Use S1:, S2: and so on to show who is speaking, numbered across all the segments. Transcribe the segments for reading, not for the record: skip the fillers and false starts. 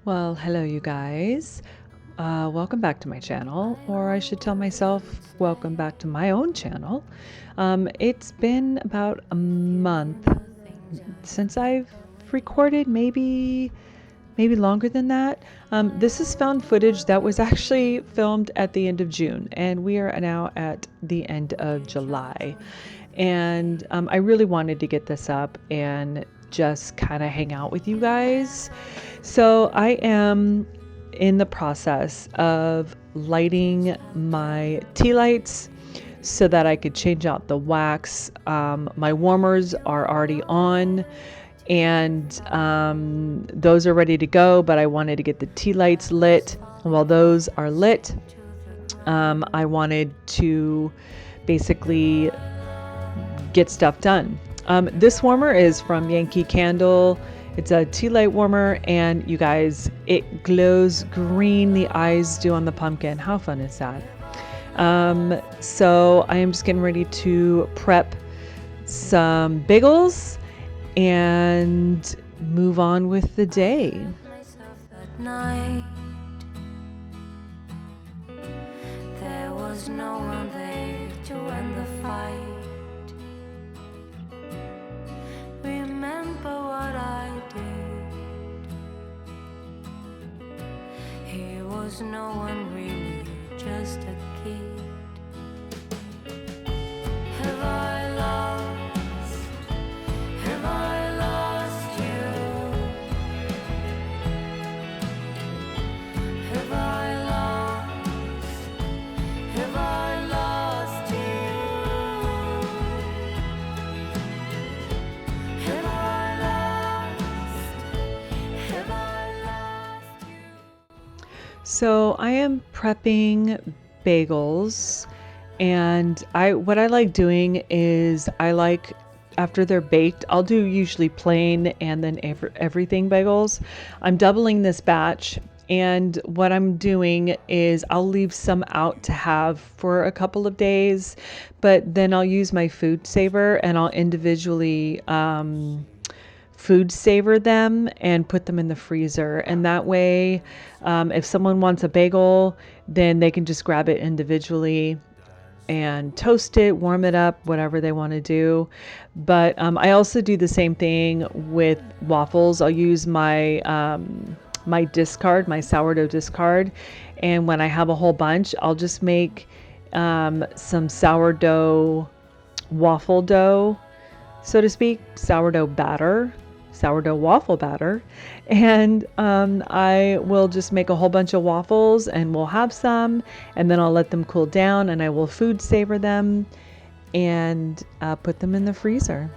S1: Well, hello, you guys. Welcome back to my channel, or I should tell myself, welcome back to my own channel. It's been about a month since I've recorded, maybe longer than that. This is found footage that was actually filmed at the end of June, and we are now at the end of July. And I really wanted to get this up and just kind of hang out with you guys. So I am in the process of lighting my tea lights so that I could change out the wax. My warmers are already on and those are ready to go, but I wanted to get the tea lights lit. And while those are lit, I wanted to basically get stuff done. This warmer is from Yankee Candle. It's a tea light warmer, and you guys, it glows green. The eyes do on the pumpkin. How fun is that? So I am just getting ready to prep some bagels and move on with the day.
S2: There was no one there to end the fight. Remember what I did. He was no one really, just a kid. Have I lost? Have I lost you? Have I lost? Have I lost you? Have I lost? Have I lost you?
S1: So I am prepping bagels, and what I like doing is after they're baked, I'll do usually plain and then everything bagels. I'm doubling this batch, and what I'm doing is I'll leave some out to have for a couple of days, but then I'll use my food saver and I'll individually food saver them and put them in the freezer. And that way, if someone wants a bagel, then they can just grab it individually and toast it, warm it up, whatever they want to do. But I also do the same thing with waffles. I'll use my discard, my sourdough discard, and when I have a whole bunch, I'll just make some sourdough waffle dough, so to speak, sourdough waffle batter, and I will just make a whole bunch of waffles and we'll have some, and then I'll let them cool down and I will food saver them and put them in the freezer.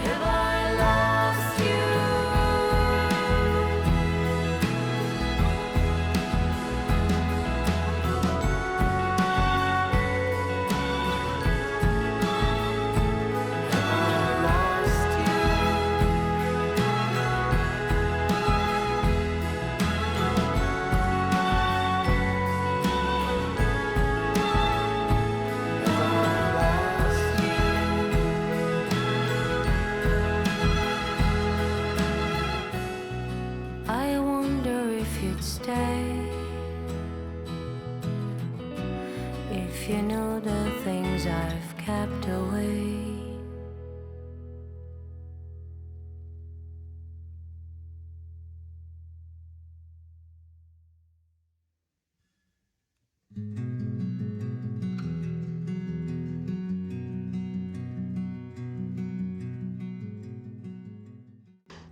S2: Have I lost you? Have I lost you? Have I lost you? I wonder if you'd stay if you knew the things I've kept away.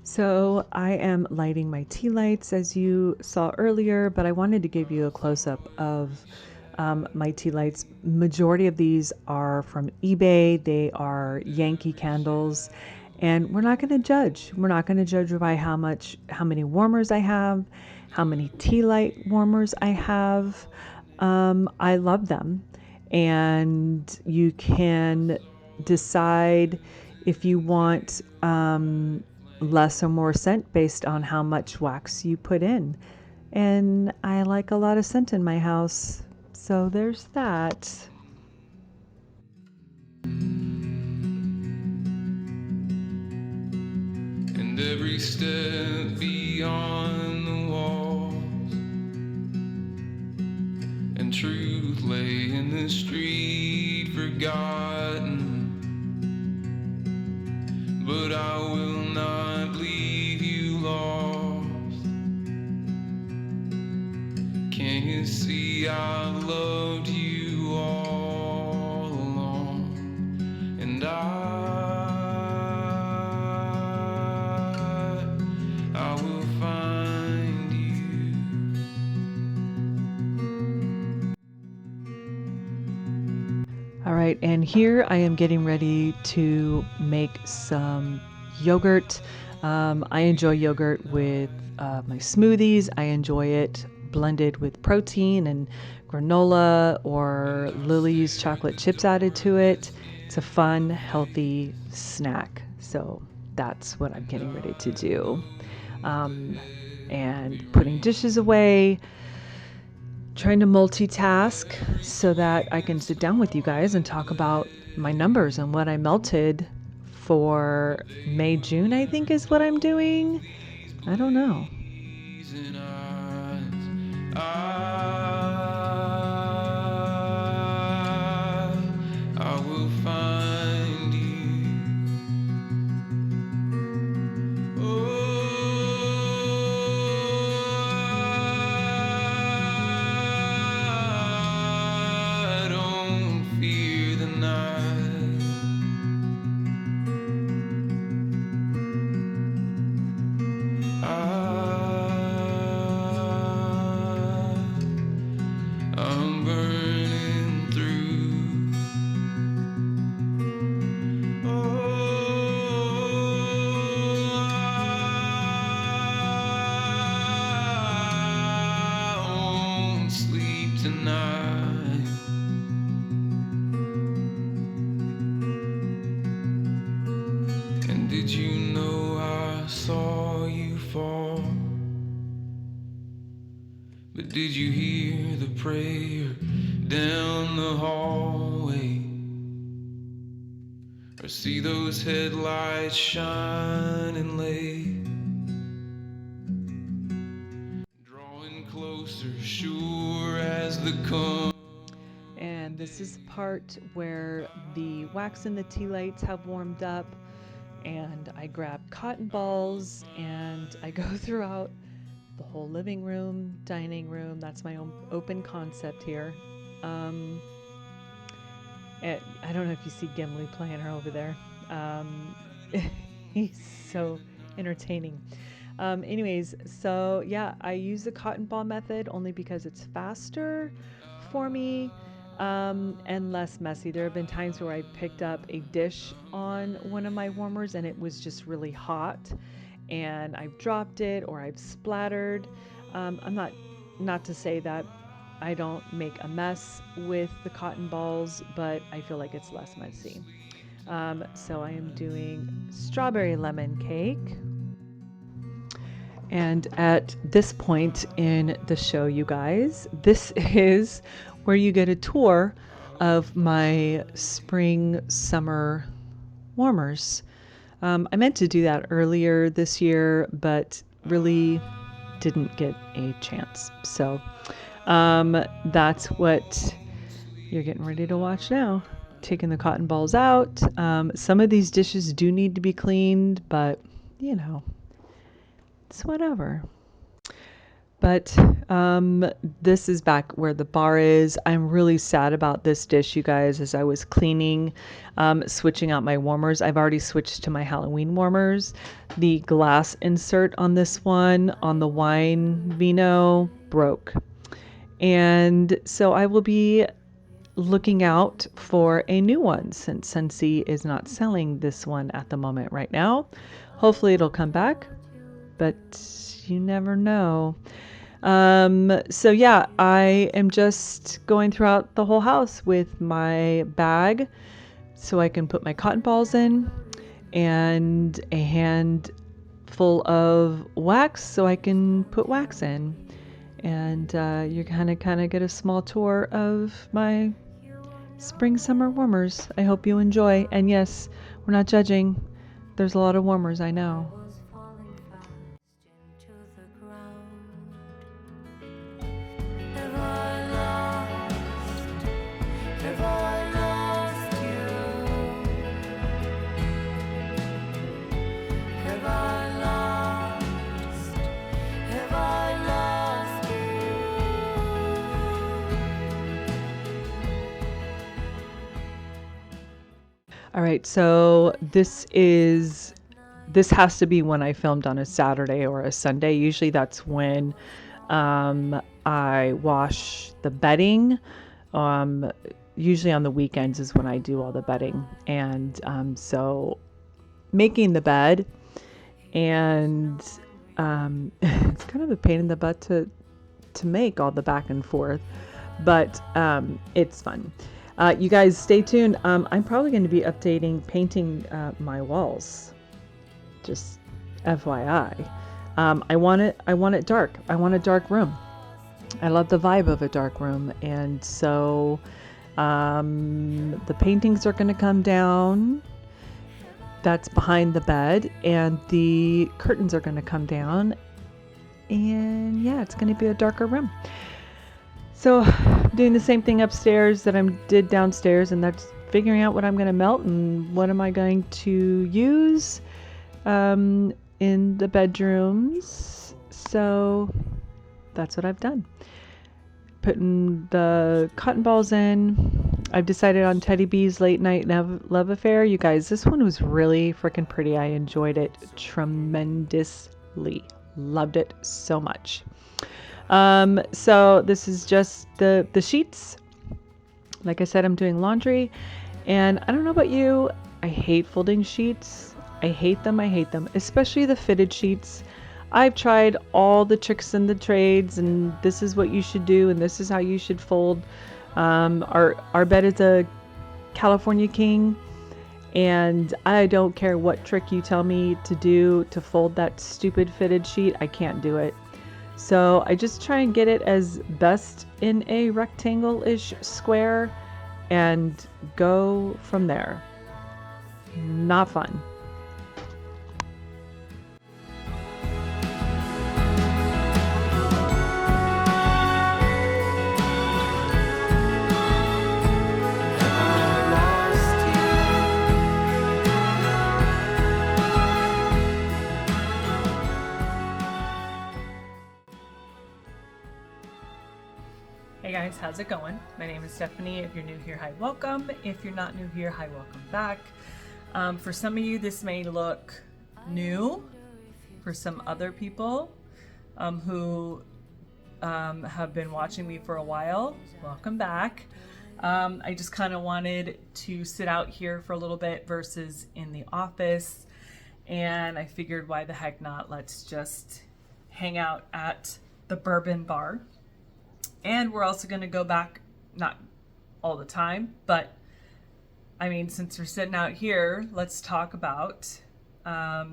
S1: So I am lighting my tea lights as you saw earlier, but I wanted to give you a close-up of my tea lights. Majority of these are from eBay. They are Yankee candles, and we're not going to judge. We're not going to judge by how many warmers I have, how many tea light warmers I have. I love them, and you can decide if you want less or more scent based on how much wax you put in. And I like a lot of scent in my house, so there's that.
S2: And every step
S3: on the walls, and truth lay in the street forgotten. But I will not leave you lost. Can't you see I've loved you all along? And I will find you.
S1: All right, and here I am getting ready to make some yogurt. I enjoy yogurt with my smoothies. I enjoy it blended with protein and granola or Lily's chocolate chips added to it. It's a fun, healthy snack. So that's what I'm getting ready to do. And putting dishes away, trying to multitask so that I can sit down with you guys and talk about my numbers and what I melted for May, June, I think is what I'm doing. I don't know.
S3: I will find you. I don't fear the night. I'm burning through. I won't sleep tonight. And did you know I saw you fall? But did you hear the prayer down the hallway? Or see those headlights shining late? Drawing closer, sure as the
S1: And this is the part where the wax and the tea lights have warmed up, and I grab cotton balls and I go throughout the whole living room, dining room. That's my own open concept here. And I don't know if you see Gimli playing her over there. He's so entertaining. Anyways, so yeah, I use the cotton ball method only because it's faster for me and less messy. There have been times where I picked up a dish on one of my warmers and it was just really hot, and I've dropped it or I've splattered. I'm not to say that I don't make a mess with the cotton balls, but I feel like it's less messy. So I am doing strawberry lemon cake. And at this point in the show, you guys, this is where you get a tour of my spring summer warmers. I meant to do that earlier this year, but really didn't get a chance. So that's what you're getting ready to watch now. Taking the cotton balls out. Some of these dishes do need to be cleaned, but you know, it's whatever. But this is back where the bar is. I'm really sad about this dish, you guys, as I was cleaning, switching out my warmers. I've already switched to my Halloween warmers. The glass insert on this one, on the wine vino, broke. And so I will be looking out for a new one since Sassy is not selling this one at the moment right now. Hopefully it'll come back, but you never know. So yeah, I am just going throughout the whole house with my bag so I can put my cotton balls in, and a handful of wax so I can put wax in. And you're kind of get a small tour of my spring summer warmers. I hope you enjoy. And yes, we're not judging. There's a lot of warmers, I know.
S2: Was falling fast into the
S1: All right, so this has to be when I filmed on a Saturday or a Sunday. Usually that's when I wash the bedding. Usually on the weekends is when I do all the bedding. And so making the bed, and it's kind of a pain in the butt to make all the back and forth, but it's fun. You guys stay tuned. I'm probably going to be painting my walls. Just FYI. I want it dark. I want a dark room. I love the vibe of a dark room, and so the paintings are going to come down. That's behind the bed, and the curtains are going to come down, and yeah, it's going to be a darker room. So doing the same thing upstairs that I did downstairs, and that's figuring out what I'm going to melt and what am I going to use in the bedrooms. So that's what I've done. Putting the cotton balls in. I've decided on Teddy B's Late Night Love Affair. You guys, this one was really freaking pretty. I enjoyed it tremendously. Loved it so much. So this is just the sheets. Like I said, I'm doing laundry, and I don't know about you, I hate folding sheets. I hate them, especially the fitted sheets. I've tried all the tricks and the trades, and this is what you should do, and this is how you should fold. Our bed is a California King, and I don't care what trick you tell me to do to fold that stupid fitted sheet. I can't do it. So I just try and get it as best in a rectangle-ish square and go from there. Not fun. Hey guys, how's it going? My name is Stephanie. If you're new here, hi, welcome. If you're not new here, hi, welcome back. For some of you, this may look new. For some other people who have been watching me for a while, welcome back. I just kind of wanted to sit out here for a little bit versus in the office, and I figured why the heck not, let's just hang out at the Bourbon Bar. And we're also going to go back, not all the time, but I mean, since we're sitting out here, let's talk about, I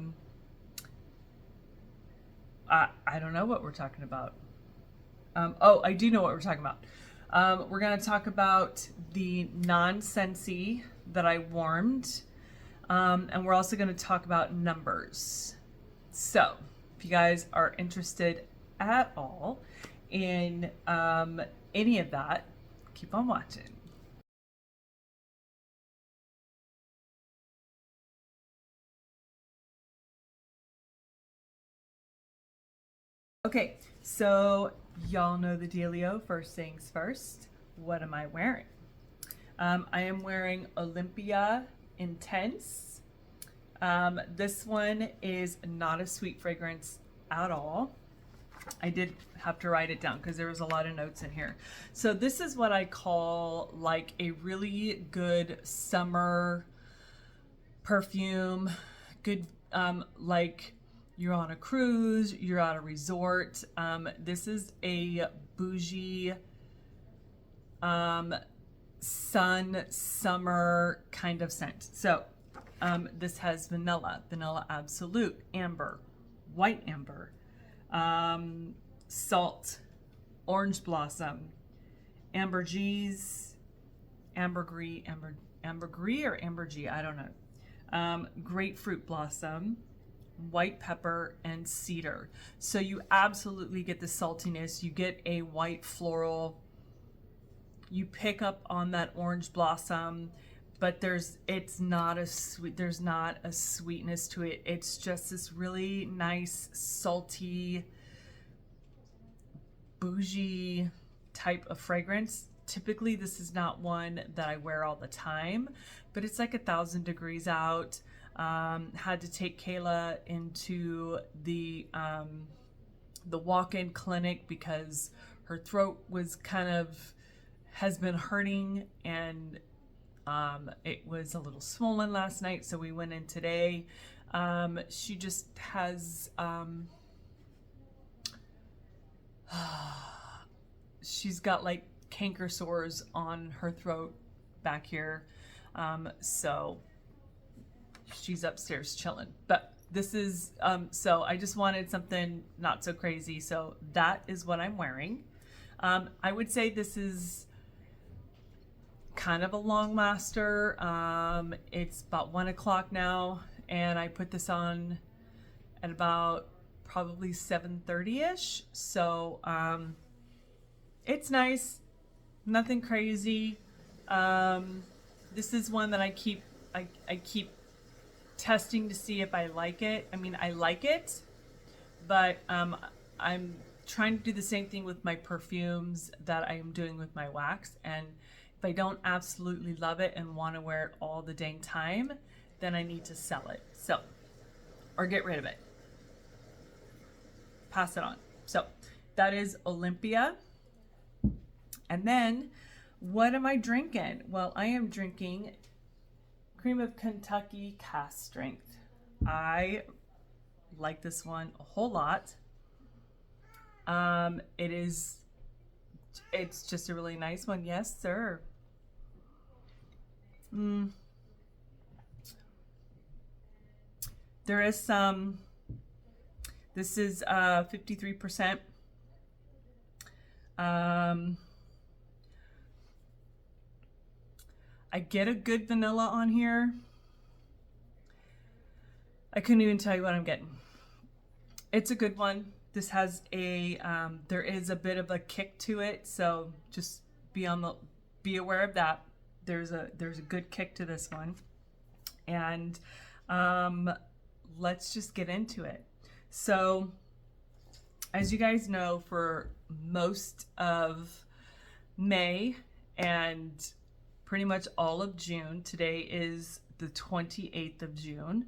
S1: don't know what we're talking about. Oh, I do know what we're talking about. We're going to talk about the non-Scentsy that I warmed. And we're also going to talk about numbers. So if you guys are interested at all in any of that, keep on watching. Okay, so y'all know the dealio. First things first, what am I wearing? I am wearing Olympia Intense. This one is not a sweet fragrance at all. I did have to write it down because there was a lot of notes in here. So this is what I call like a really good summer perfume. Good, like you're on a cruise, you're at a resort. This is a bougie sun summer kind of scent. So this has vanilla absolute, amber, white amber, salt, orange blossom, ambergris, ambergris, or ambergris, I don't know, grapefruit blossom, white pepper, and cedar. So you absolutely get the saltiness. You get a white floral. You pick up on that orange blossom, but there's not a sweetness to it. It's just this really nice, salty, bougie type of fragrance.
S4: typically this is not one that I wear all the time, but it's like 1,000 degrees out. Had to take Kayla into the walk-in clinic because her throat was has been hurting, and it was a little swollen last night, so we went in today. She just has she's got like canker sores on her throat back here, so she's upstairs chilling. But this is so I just wanted something not so crazy, so that is what I'm wearing. I would say this is kind of a long laster. It's about 1 o'clock now, and I put this on at about probably 7:30ish. So it's nice, nothing crazy. This is one that I keep testing to see if I like it. I mean, I like it, but I'm trying to do the same thing with my perfumes that I am doing with my wax. And if I don't absolutely love it and want to wear it all the dang time, then I need to sell it. So, or get rid of it. Pass it on. So that is Olympia. And then what am I drinking? Well, I am drinking Cream of Kentucky Cask Strength. I like this one a whole lot. It's just a really nice one. Yes, sir. There is some, this is 53%. I get a good vanilla on here. I couldn't even tell you what I'm getting. It's a good one. This has a, there is a bit of a kick to it, so just be aware of that. There's a good kick to this one. And let's just get into it. So, as you guys know, for most of May and pretty much all of June, today is the 28th of June,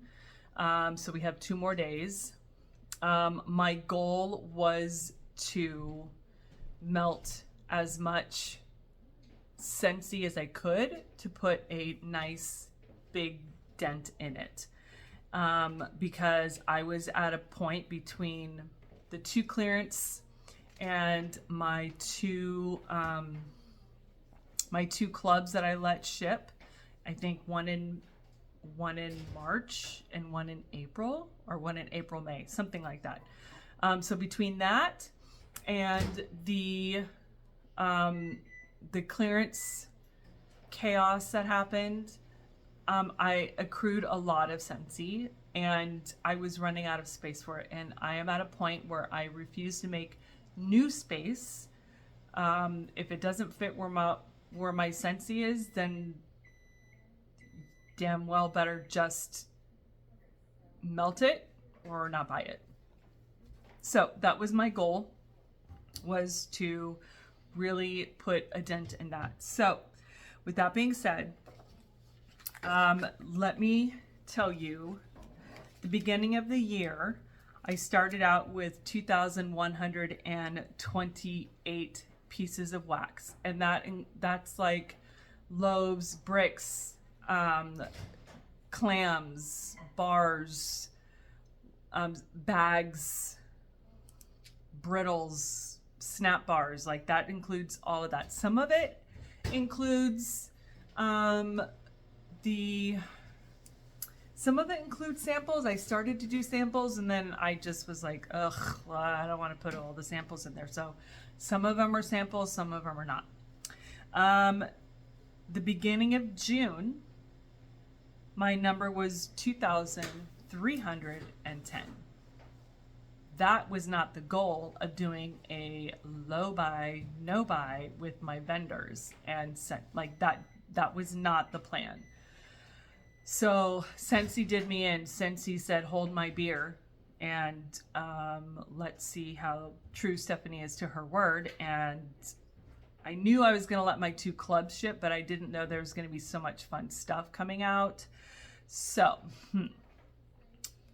S4: so we have 2 more days. My goal was to melt as much Scentsy as I could to put a nice big dent in it, because I was at a point between the 2 clearance and my two clubs that I let ship. I think one in March and one in April, or one in April, May, something like that. So between that and the clearance chaos that happened, I accrued a lot of Scentsy, and I was running out of space for it. And I am at a point where I refuse to make new space. If it doesn't fit where my Scentsy is, then damn well better just melt it or not buy it. So that was my goal, was to really put a dent in that. So with that being said, let me tell you, the beginning of the year, I started out with 2,128 pieces of wax, and that's like loaves, bricks, clams, bars, bags, brittles, snap bars. Like, that includes all of that. Some of it includes some of it includes samples. I started to do samples, and then I just was like, ugh, well, I don't want to put all the samples in there. So some of them are samples, some of them are not. The beginning of June, my number was 2,310. That was not the goal of doing a low buy, no buy with my vendors, and like that was not the plan. So Scentsy did me in. Scentsy said, hold my beer, and let's see how true Stephanie is to her word. And I knew I was going to let my 2 clubs ship, but I didn't know there was going to be so much fun stuff coming out. So,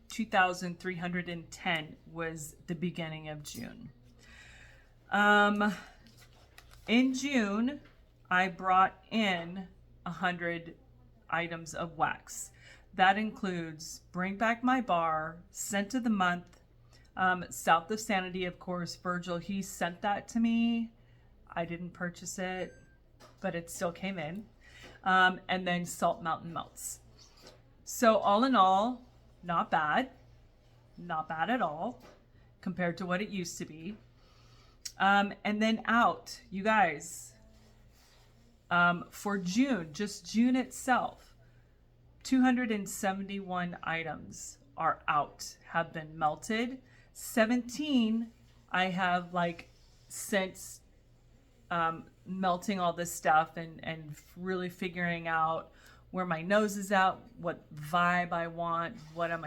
S4: 2,310 was the beginning of June. In June, I brought in 100 items of wax. That includes Bring Back My Bar, Scent of the Month, South of Sanity, of course. Virgil, he sent that to me. I didn't purchase it, but it still came in. And then Salt Mountain Melts. So all in all, not bad. Not bad at all compared to what it used to be. And then out, you guys, for June, just June itself, 271 items are out, have been melted. 17 I have like since melting all this stuff and really figuring out where my nose is at, what vibe I want, what I'm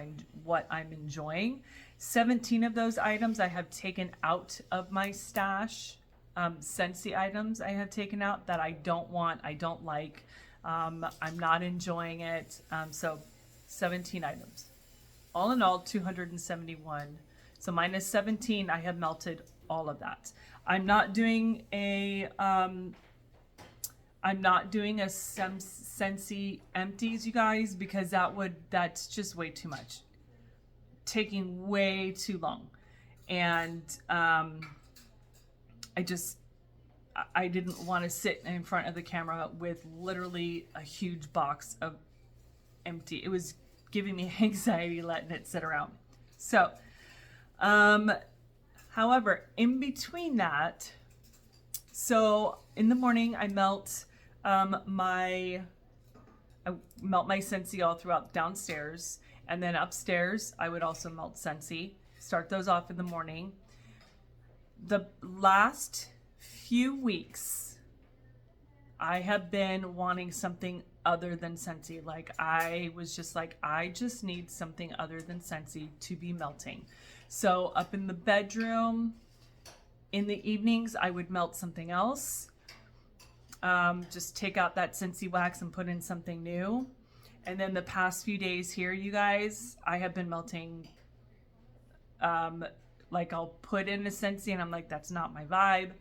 S4: enjoying. 17 of those items I have taken out of my stash. Scentsy items I have taken out that I don't want, I don't like. I'm not enjoying it. So 17 items. All in all, 271. So minus 17, I have melted all of that. I'm not doing a Scentsy empties, you guys, because that's just way too much. Taking way too long. And I didn't want to sit in front of the camera with literally a huge box of empty. It was giving me anxiety letting it sit around. So, however, in between that, so in the morning I melt my Scentsy all throughout downstairs, and then upstairs I would also melt Scentsy. Start those off in the morning. The last few weeks, I have been wanting something other than Scentsy. Like I was just like, I just need something other than Scentsy to be melting. So up in the bedroom, in the evenings, I would melt something else. Just take out that Scentsy wax and put in something new. And then the past few days here, you guys, I have been melting, like I'll put in a Scentsy and I'm like, that's not my vibe.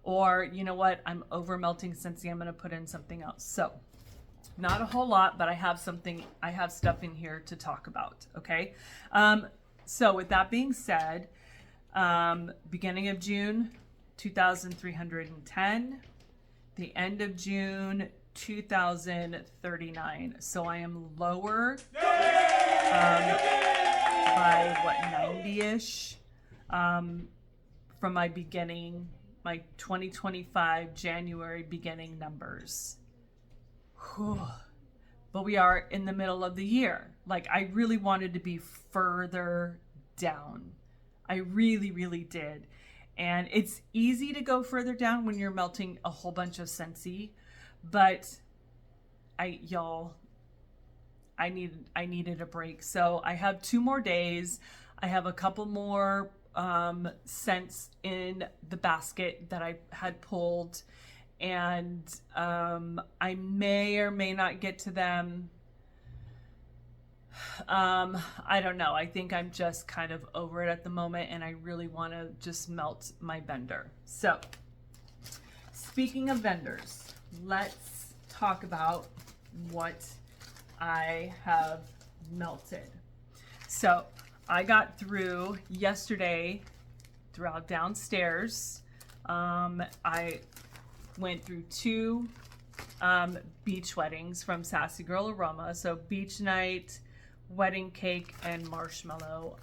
S4: Or, you know what, I'm over melting Scentsy, I'm gonna put in something else. So, not a whole lot, but I have stuff in here to talk about, okay? So with that being said, beginning of June, 2,310. The end of June, 2,039. So I am lower by what, 90-ish from my beginning, my 2025 January beginning numbers. Whew. But we are in the middle of the year. Like I really wanted to be further down. I really, really did. And it's easy to go further down when you're melting a whole bunch of Scentsy, but I needed a break. So I have 2 more days. I have a couple more scents in the basket that I had pulled, and I may or may not get to them. I don't know. I think I'm just kind of over it at the moment, and I really want to just melt my vendor. So, speaking of vendors, let's talk about what I have melted. So, I got through yesterday throughout downstairs. I went through 2 beach weddings from Sassy Girl Aroma. So, beach night, wedding cake, and marshmallow.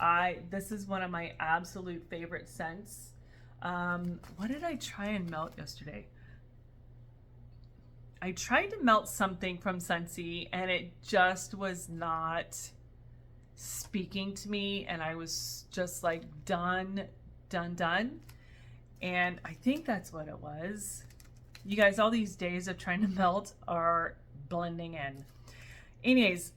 S4: This is one of my absolute favorite scents. What did I try and melt yesterday? I tried to melt something from Scentsy and it just was not speaking to me, and I was just like done. And I think that's what it was. You guys, all these days of trying to melt are blending in. Anyways,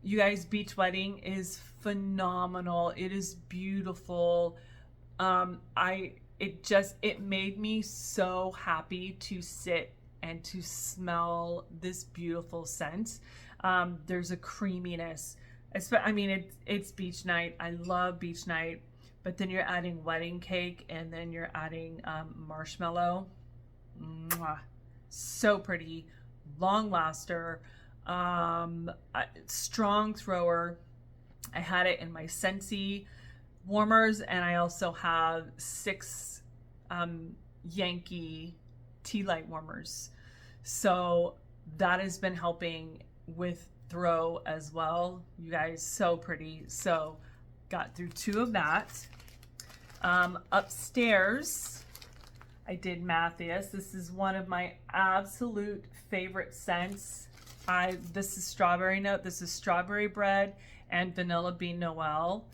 S4: you guys, beach wedding is phenomenal. It is beautiful. it made me so happy to sit and to smell this beautiful scent. There's a creaminess. I mean, it's beach night. I love beach night, but then you're adding wedding cake and then you're adding marshmallow. Mwah. So pretty, long laster, strong thrower. I had it in my Scentsy warmers, and I also have 6 Yankee tea light warmers. So that has been helping with throw as well. You guys, so pretty. So got through 2 of that. Upstairs, I did Matthias. This is one of my absolute favorite scents. This is strawberry note. This is strawberry bread and vanilla bean Noel.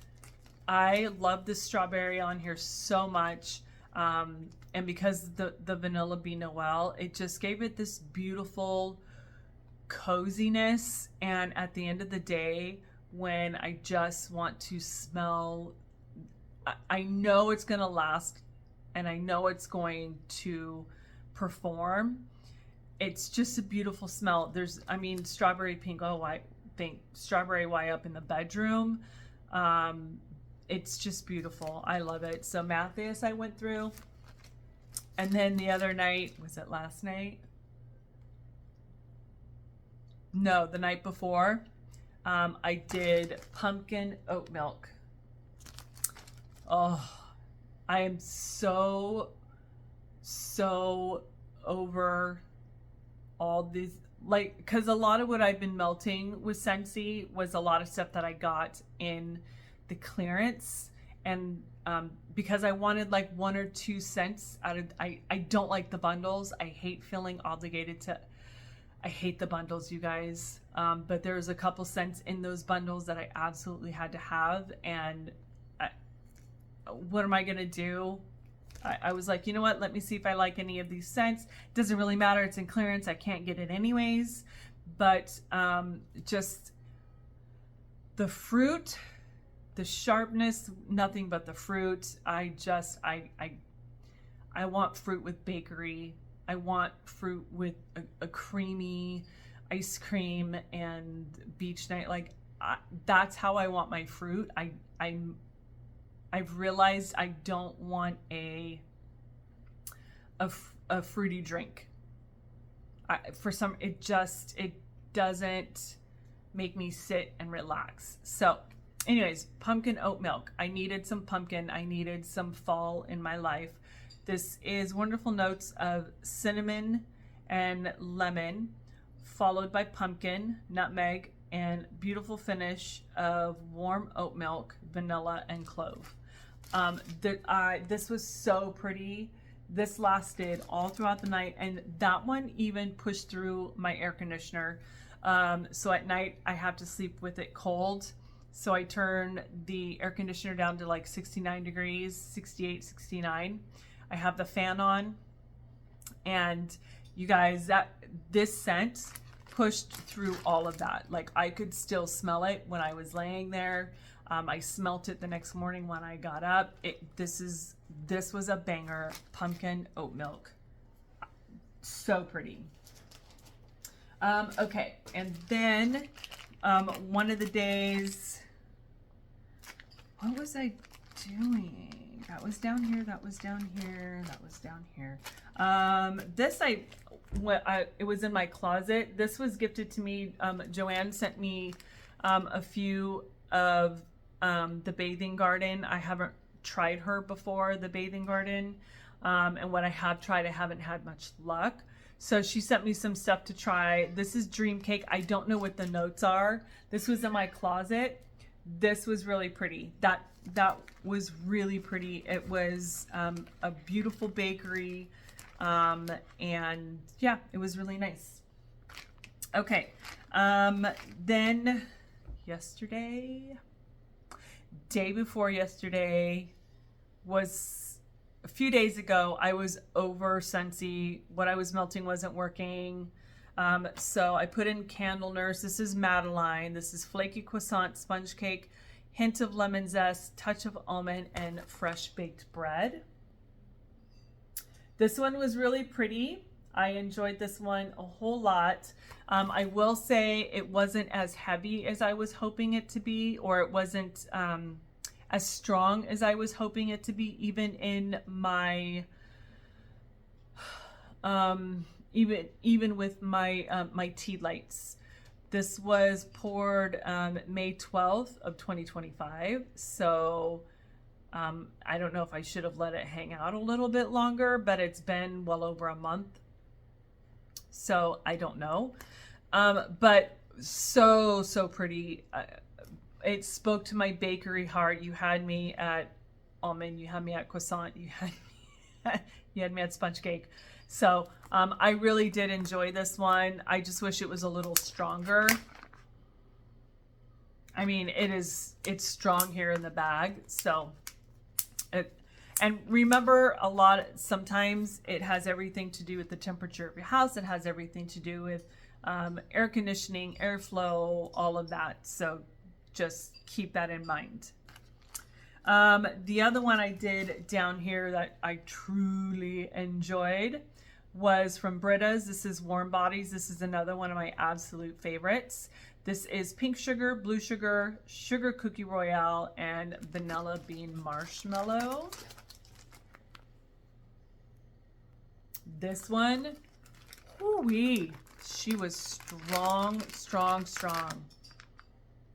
S4: I love this strawberry on here so much. And because the vanilla bean Noel, it just gave it this beautiful coziness. And at the end of the day, when I just want to smell, I know it's going to last and I know it's going to perform. It's just a beautiful smell. Strawberry pink. Oh, I think strawberry Y up in the bedroom. It's just beautiful. I love it. So Matthias I went through. And then the other night, was it last night? No, the night before, I did pumpkin oat milk. Oh, I am so over all these, like, because a lot of what I've been melting with Scentsy was a lot of stuff that I got in the clearance, and because I wanted like 1 or 2 scents out of, I don't like the bundles. I hate feeling obligated to, I hate the bundles, you guys. But there's a couple scents in those bundles that I absolutely had to have, and what am I gonna do? I was like, you know what, let me see if I like any of these scents. Doesn't really matter, it's in clearance, I can't get it anyways. But just the fruit, the sharpness, nothing but the fruit. I want fruit with bakery. I want fruit with a creamy ice cream and beach night. Like that's how I want my fruit. I've realized I don't want a fruity drink. It doesn't make me sit and relax. So anyways, pumpkin oat milk. I needed some pumpkin. I needed some fall in my life. This is wonderful notes of cinnamon and lemon, followed by pumpkin, nutmeg, and beautiful finish of warm oat milk, vanilla, and clove. This was so pretty. This lasted all throughout the night, and that one even pushed through my air conditioner. So at night I have to sleep with it cold. So I turn the air conditioner down to like 69 degrees, 68, 69. I have the fan on, and you guys, this scent pushed through all of that. Like I could still smell it when I was laying there. I smelt it the next morning when I got up. This was a banger. Pumpkin oat milk, so pretty. Okay, and then one of the days, what was I doing? That was down here, that was down here, that was down here. It was in my closet. This was gifted to me. Joanne sent me a few of the Bathing Garden. I haven't tried her before, the Bathing Garden. And what I have tried, I haven't had much luck. So she sent me some stuff to try. This is Dream Cake. I don't know what the notes are. This was in my closet. This was really pretty. That was really pretty. It was a beautiful bakery, and yeah, it was really nice. Okay, then yesterday, day before yesterday, was a few days ago. I was over Scentsy. What I was melting wasn't working. So I put in Candle Nurse. This is Madeline. This is flaky croissant sponge cake, hint of lemon zest, touch of almond, and fresh baked bread. This one was really pretty. I enjoyed this one a whole lot. I will say it wasn't as heavy as I was hoping it to be, or it wasn't as strong as I was hoping it to be, even in my even with my my tea lights. This was poured May 12th of 2025. So I don't know if I should have let it hang out a little bit longer, but it's been well over a month. So I don't know. But so pretty. It spoke to my bakery heart. You had me at almond, you had me at croissant, you had me at sponge cake. So I really did enjoy this one. I just wish it was a little stronger. I mean, it's strong here in the bag. So and remember, sometimes it has everything to do with the temperature of your house. It has everything to do with air conditioning, airflow, all of that. So just keep that in mind. The other one I did down here that I truly enjoyed was from Britta's. This is Warm Bodies. This is another one of my absolute favorites. This is pink sugar, blue sugar, sugar cookie royale, and vanilla bean marshmallow. This one, whoo-wee, she was strong.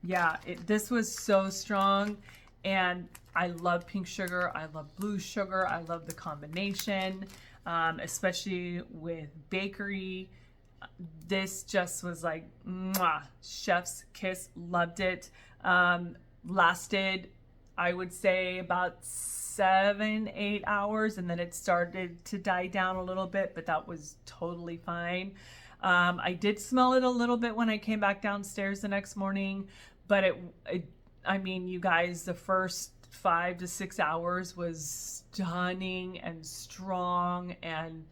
S4: Yeah, this was so strong, and I love pink sugar. I love blue sugar. I love the combination, especially with bakery. This just was like, mwah, chef's kiss. Loved it. Lasted, I would say, about 7-8 hours, and then it started to die down a little bit, but that was totally fine. I did smell it a little bit when I came back downstairs the next morning, but I mean, you guys, the first 5 to 6 hours was stunning and strong, and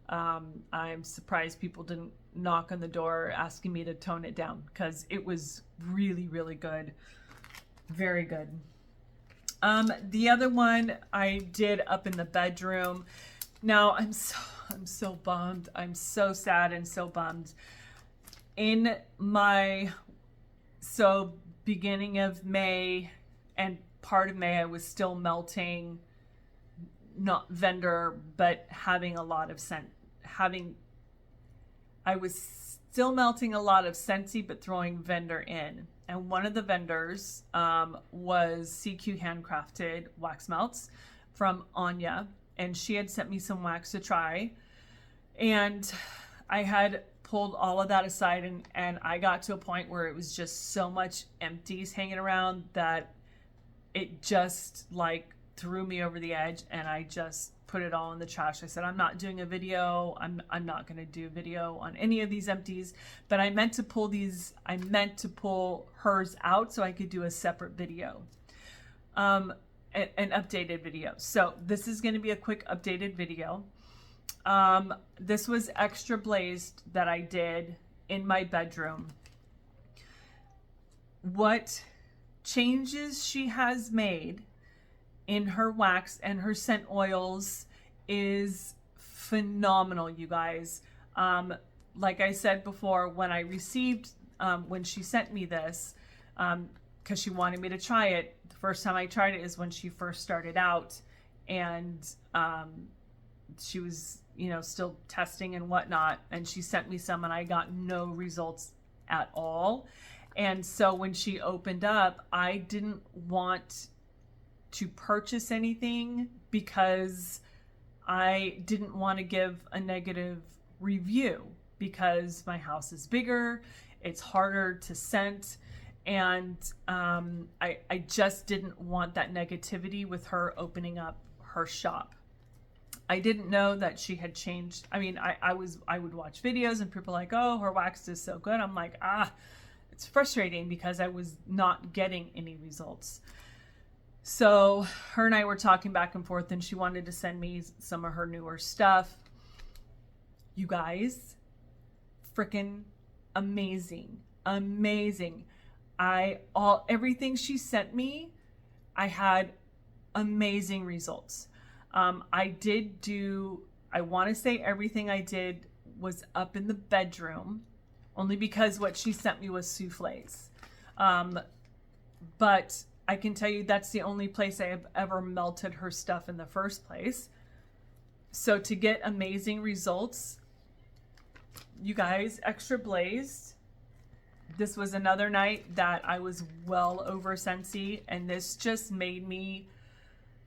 S4: I'm surprised people didn't knock on the door asking me to tone it down, because it was really good. Very good. The other one I did up in the bedroom. Now I'm so bummed. I'm so sad and so bummed. In my beginning of May and part of May, I was still melting, not vendor, but having a lot of scent. I was still melting a lot of Scentsy, but throwing vendor in. And one of the vendors was CQ Handcrafted Wax Melts from Anya. And she had sent me some wax to try. And I had pulled all of that aside, and I got to a point where it was just so much empties hanging around that it just like threw me over the edge, and I just put it all in the trash. I said, I'm not doing a video. I'm not going to do a video on any of these empties, but I meant to pull hers out so I could do a separate video, an updated video. So this is going to be a quick updated video. This was extra blazed that I did in my bedroom. What changes she has made in her wax and her scent oils is phenomenal, you guys. Like I said before, when I received, when she sent me this, because she wanted me to try it, the first time I tried it is when she first started out, and she was, still testing and whatnot, and she sent me some, and I got no results at all. And so when she opened up, I didn't want to purchase anything because I didn't want to give a negative review, because my house is bigger, it's harder to scent, and I just didn't want that negativity with her opening up her shop. I didn't know that she had changed. I mean, I would watch videos and people are like, oh, her wax is so good. I'm like, it's frustrating because I was not getting any results. So her and I were talking back and forth, and she wanted to send me some of her newer stuff. You guys, freaking amazing. Everything she sent me, I had amazing results. I I want to say everything I did was up in the bedroom, only because what she sent me was souffles. But I can tell you that's the only place I have ever melted her stuff in the first place. So to get amazing results, you guys, extra blazed. This was another night that I was well over Scentsy, and this just made me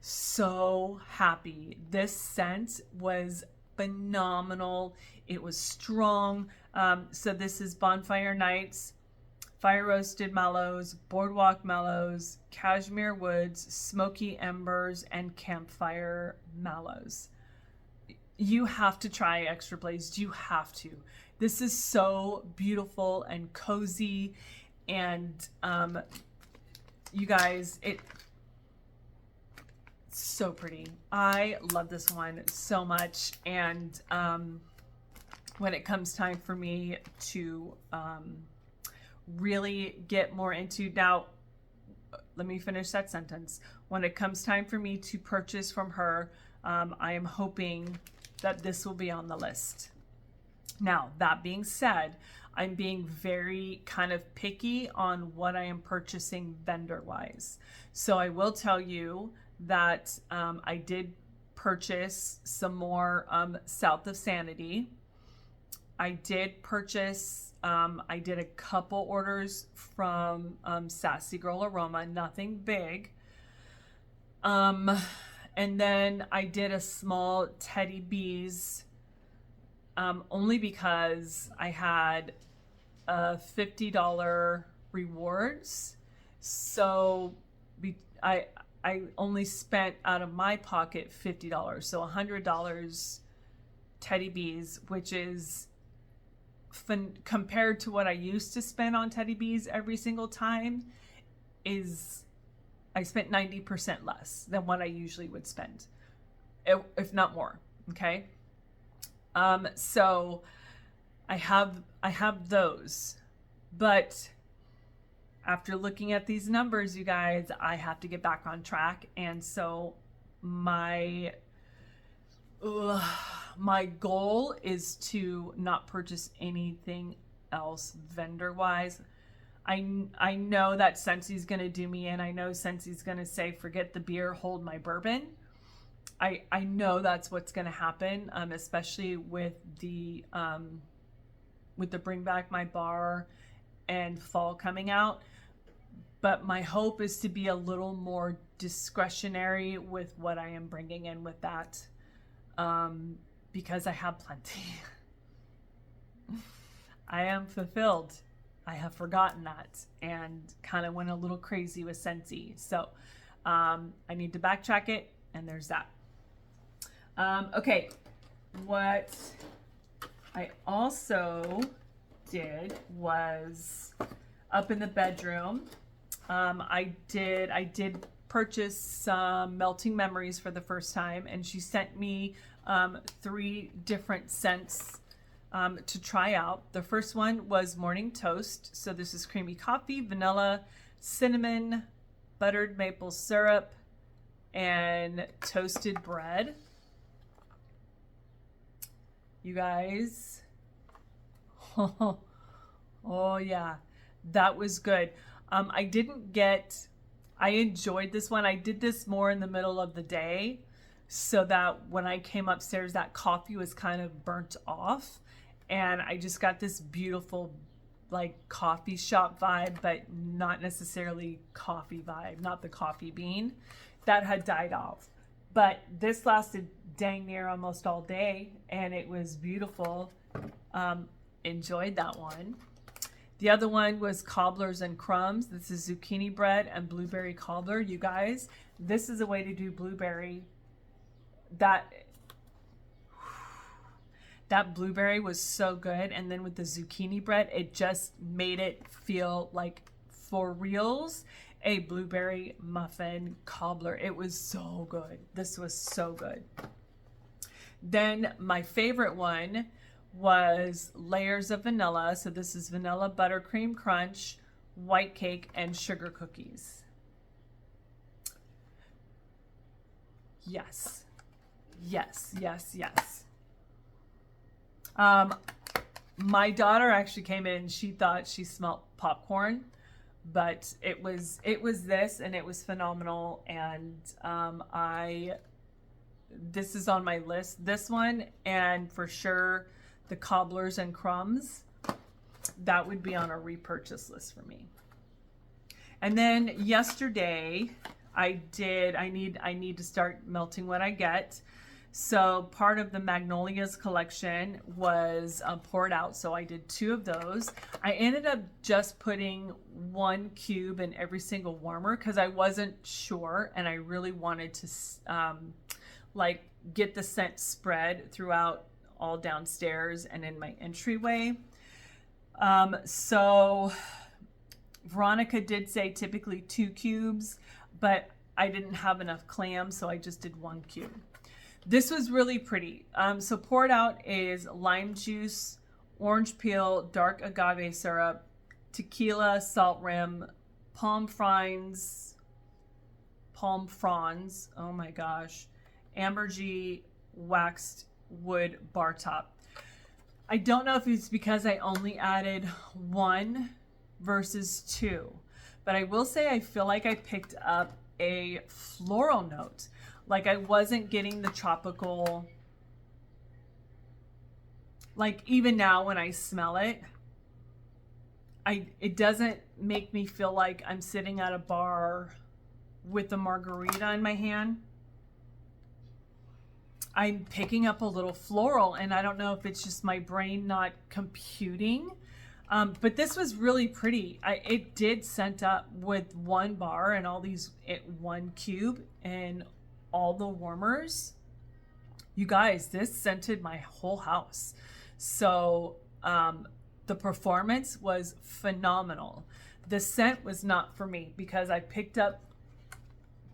S4: so happy. This scent was phenomenal. It was strong. So this is Bonfire Nights, Fire Roasted Mallows, Boardwalk Mallows, Cashmere Woods, Smoky Embers, and Campfire Mallows. You have to try Extra Blazed. You have to. This is so beautiful and cozy, and you guys, it's so pretty. I love this one so much. And when it comes time for me to really get more into, now let me finish that sentence. When it comes time for me to purchase from her, I am hoping that this will be on the list. Now, that being said, I'm being very kind of picky on what I am purchasing vendor-wise. So I will tell you that I did purchase some more South of Sanity. I did purchase, I did a couple orders from Sassy Girl Aroma, nothing big. And then I did a small Teddy Bees, only because I had $50 rewards. So I only spent out of my pocket $50. So $100 Teddy Bees, which is compared to what I used to spend on Teddy Bees every single time, is I spent 90% less than what I usually would spend, if not more. Okay. So I have those, but after looking at these numbers, you guys, I have to get back on track. And so my goal is to not purchase anything else vendor wise. I know that Scentsy's going to do me in. I know Scentsy's going to say, forget the beer, hold my bourbon. I know that's what's going to happen, especially with the Bring Back My Bar and fall coming out. But my hope is to be a little more discretionary with what I am bringing in with that, because I have plenty. I am fulfilled. I have forgotten that and kind of went a little crazy with Scentsy. So I need to backtrack it, and there's that. Okay, what I also did was up in the bedroom. I did purchase some Melting Memories for the first time, and she sent me 3 different scents to try out. The first one was Morning Toast. So this is creamy coffee, vanilla, cinnamon, buttered maple syrup, and toasted bread. You guys, oh yeah, that was good. I enjoyed this one. I did this more in the middle of the day, so that when I came upstairs, that coffee was kind of burnt off, and I just got this beautiful like coffee shop vibe, but not necessarily coffee vibe, not the coffee bean that had died off. But this lasted dang near almost all day, and it was beautiful. Enjoyed that one. The other one was Cobblers and Crumbs. This is zucchini bread and blueberry cobbler. You guys, this is a way to do blueberry. That blueberry was so good. And then with the zucchini bread, it just made it feel like, for reals, a blueberry muffin cobbler. It was so good. This was so good. Then my favorite one was Layers of Vanilla. So this is vanilla buttercream crunch, white cake, and sugar cookies. Yes, yes, yes, yes. My daughter actually came in and she thought she smelled popcorn, but it was this, and it was phenomenal. And this is on my list, this one, and for sure the cobblers and crumbs, that would be on a repurchase list for me. And then yesterday I need to start melting what I get. So part of the Magnolias collection was poured out. So I did 2 of those. I ended up just putting 1 cube in every single warmer because I wasn't sure, and I really wanted to like get the scent spread throughout all downstairs and in my entryway. So Veronica did say typically 2 cubes, but I didn't have enough clams, so I just did 1 cube. This was really pretty. So poured out is lime juice, orange peel, dark agave syrup, tequila, salt rim, palm fronds, oh my gosh, ambergris, waxed wood bar top. I don't know if it's because I only added 1 versus 2, but I will say I feel like I picked up a floral note. Like I wasn't getting the tropical, like even now when I smell it, it doesn't make me feel like I'm sitting at a bar with a margarita in my hand. I'm picking up a little floral, and I don't know if it's just my brain not computing, but this was really pretty. It did scent up with 1 bar and all these 1 cube and all the warmers. You guys, this scented my whole house. So the performance was phenomenal. The scent was not for me because I picked up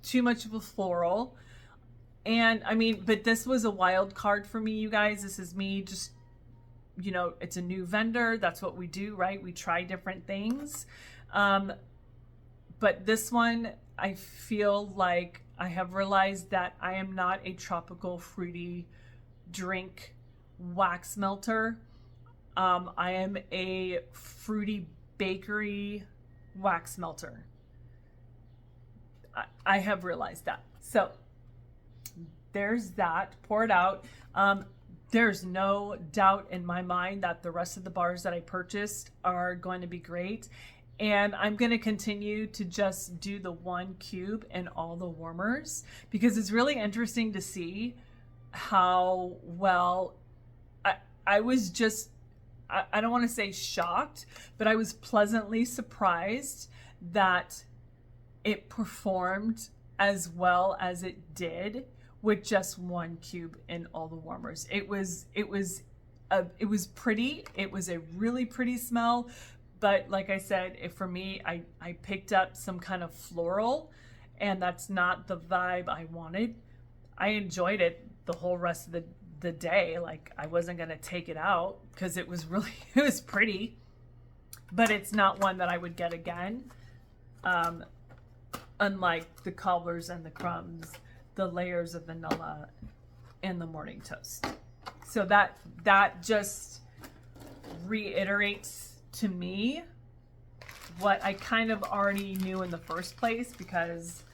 S4: too much of a floral. And I mean, but this was a wild card for me, you guys. This is me just, you know, it's a new vendor. That's what we do, right? We try different things. But this one, I feel like I have realized that I am not a tropical fruity drink wax melter. I am a fruity bakery wax melter. I have realized that. So there's that. Pour it out. There's no doubt in my mind that the rest of the bars that I purchased are going to be great. And I'm going to continue to just do the 1 cube and all the warmers because it's really interesting to see how well I was just, I don't want to say shocked, but I was pleasantly surprised that it performed as well as it did with just 1 cube and all the warmers. It was pretty. It was a really pretty smell. But like I said, for me, I picked up some kind of floral, and that's not the vibe I wanted. I enjoyed it the whole rest of the day. Like I wasn't going to take it out because it was pretty, but it's not one that I would get again. Unlike the cobblers and the crumbs, the layers of vanilla, and the morning toast. So that just reiterates to me what I kind of already knew in the first place, because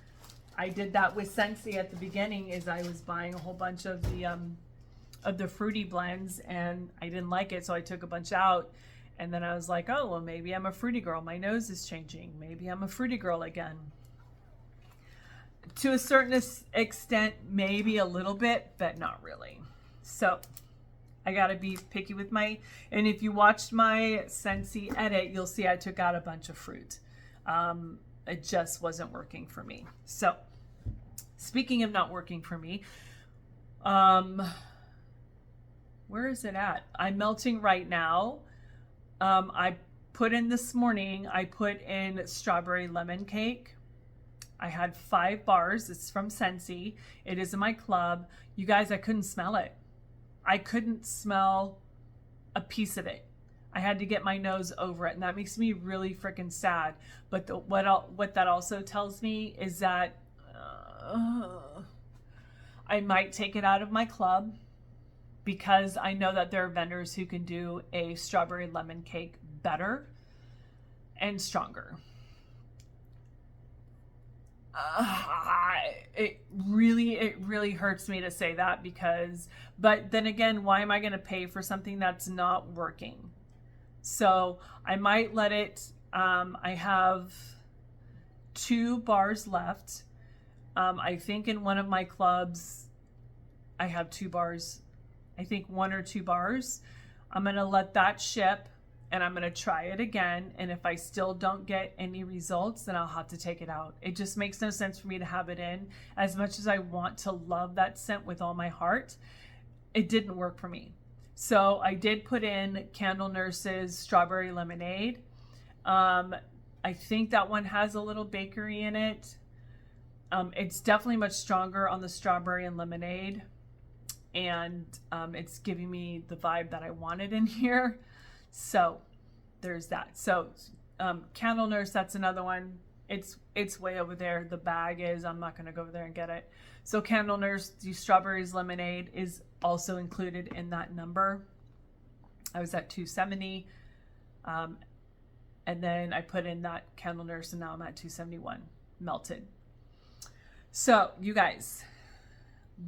S4: I did that with Sassy at the beginning. Is I was buying a whole bunch of the fruity blends, and I didn't like it, so I took a bunch out. And then I was like, oh well, maybe I'm a fruity girl. My nose is changing. Maybe I'm a fruity girl again. To a certain extent, maybe a little bit, but not really. So I gotta be picky with and if you watched my Sassy edit, you'll see I took out a bunch of fruit. It just wasn't working for me. So speaking of not working for me, where is it at? I'm melting right now. I put in this morning, I put in strawberry lemon cake. I had 5 bars. It's from Sassy. It is in my club. You guys, I couldn't smell it. I couldn't smell a piece of it. I had to get my nose over it, and that makes me really freaking sad. But what that also tells me is that I might take it out of my club because I know that there are vendors who can do a strawberry lemon cake better and stronger. It really hurts me to say that, because, but then again, why am I going to pay for something that's not working? So I might let it, I have 2 bars left. I think in one of my clubs, I have 2 bars, I think 1 or 2 bars. I'm going to let that ship, and I'm going to try it again. And if I still don't get any results, then I'll have to take it out. It just makes no sense for me to have it in. As much as I want to love that scent with all my heart, it didn't work for me. So I did put in Candle Nurse's Strawberry Lemonade. I think that one has a little bakery in it. It's definitely much stronger on the strawberry and lemonade. And it's giving me the vibe that I wanted in here. So there's that. So Candle Nurse, that's another one. It's way over there. The bag is, I'm not going to go over there and get it. So Candle Nurse, the strawberries lemonade is also included in that number. I was at 270. And then I put in that Candle Nurse, and now I'm at 271 melted. So you guys,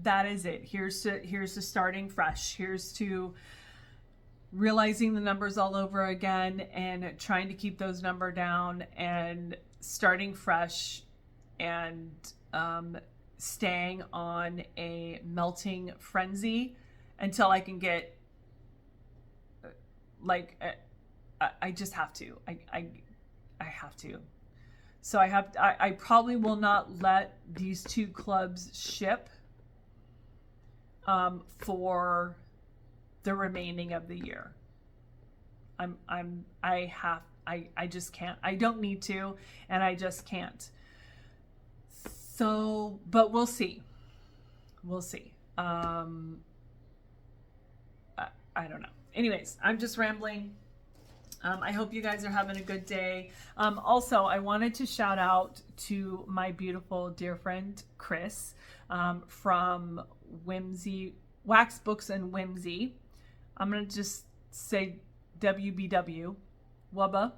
S4: that is it. Here's to starting fresh. Here's to realizing the numbers all over again and trying to keep those numbers down and starting fresh and staying on a melting frenzy until I can get, like, I just have to. I have to. So I probably will not let these 2 clubs ship for the remaining of the year. I just can't. I don't need to, and I just can't. So, but we'll see. We'll see. I don't know. Anyways, I'm just rambling. I hope you guys are having a good day. Also, I wanted to shout out to my beautiful dear friend, Chris, from Whimsy, Wax Books and Whimsy. I'm going to just say WBW, Wubba.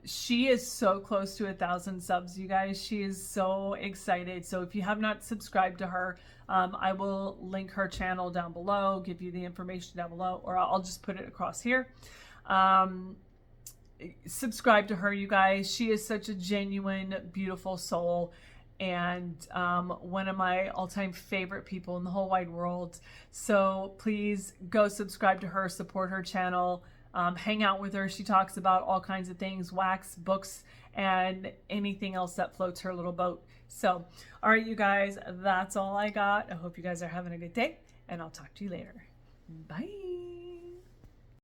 S4: She is so close to 1,000 subs, you guys. She is so excited. So if you have not subscribed to her, I will link her channel down below, give you the information down below, or I'll just put it across here. Subscribe to her, you guys. She is such a genuine, beautiful soul, and one of my all-time favorite people in the whole wide world. So please go subscribe to her, support her channel, hang out with her. She talks about all kinds of things, wax, books, and anything else that floats her little boat. So, all right, you guys, that's all I got. I hope you guys are having a good day, and I'll talk to you later. Bye.